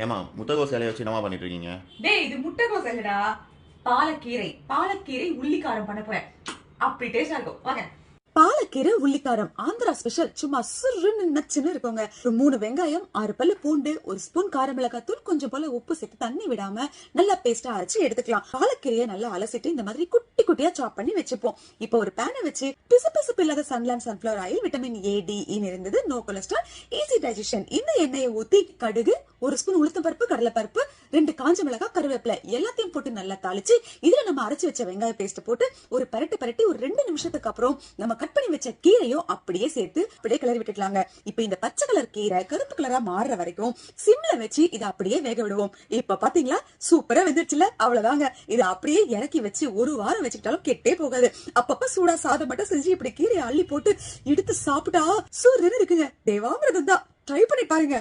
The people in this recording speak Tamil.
ஏமா முட்டைகோஸ் இலைய வச்சு என்னமா பண்ணிட்டு இருக்கீங்க? டேய் இது முட்டைகோஸ் இல்லடா, பாலக்கீரை. பாலக்கீரை உள்ளிக்காரம் பண்ண போறேன். அப்படி டேஸ்டா இருக்கும். வாங்க. பாலக்கீரை உள்ளிக்காரம் ஆந்திரா ஸ்பெஷல். சும்மா சுருன்னு நச்சுன்னு இருக்குங்க. ஒரு 3 வெங்காயம், 6 பல்லு பூண்டு, 1 ஸ்பூன் காரமிளகாய் தூள், கொஞ்சம் போல உப்பு சேர்த்து தண்ணி விடாம நல்லா பேஸ்டா அரைச்சு எடுத்துக்கலாம். பாலக்கீரையை நல்லா அலசிட்டு இந்த மாதிரி குட்டி குட்டியா சாப் பண்ணி வச்சுப்போம். இப்போ ஒரு பேனை வச்சு பிசு இல்லாத sunflower oil, vitamin A, D, இருந்தது, நோ கொலஸ்ட்ரால், ஈஸி டைஜஷன். இந்த எண்ணெயை ஊத்தி கடுகு, 1 ஸ்பூன் உளுத்தம் பருப்பு, கடலை பருப்பு, 2 காஞ்ச மிளகாய், கருவேப்பிலை எல்லாத்தையும் போட்டு நல்லா தாளிச்சு இதுல நம்ம அரைச்சு வச்ச வெங்காய பேஸ்ட் போட்டு ஒரு பரட்டி ஒரு 2 நிமிஷத்துக்கு அப்புறம் நம்ம கட் பண்ணி வச்ச கீரையும் அப்படியே சேர்த்து அப்படியே கிளறி விட்டுக்கலாங்க. இப்ப இந்த பச்சை கலர் கீரை கருப்பு கலரா மாறுற வரைக்கும் சிம்ல வச்சு இதை அப்படியே வேக விடுவோம். இப்ப பாத்தீங்களா சூப்பரா வெந்துருச்சுல. அவ்வளவுதாங்க. இதை அப்படியே இறக்கி வச்சு 1 வாரம் வச்சுக்கிட்டாலும் கெட்டே போகாது. அப்பப்ப சூடா சாதம் மட்டும் செஞ்சு இப்படி கீரையை அள்ளி போட்டு எடுத்து சாப்பிட்டா சூரியன் இருக்குங்க. தேவாமிரதம் தான். ட்ரை பண்ணி பாருங்க.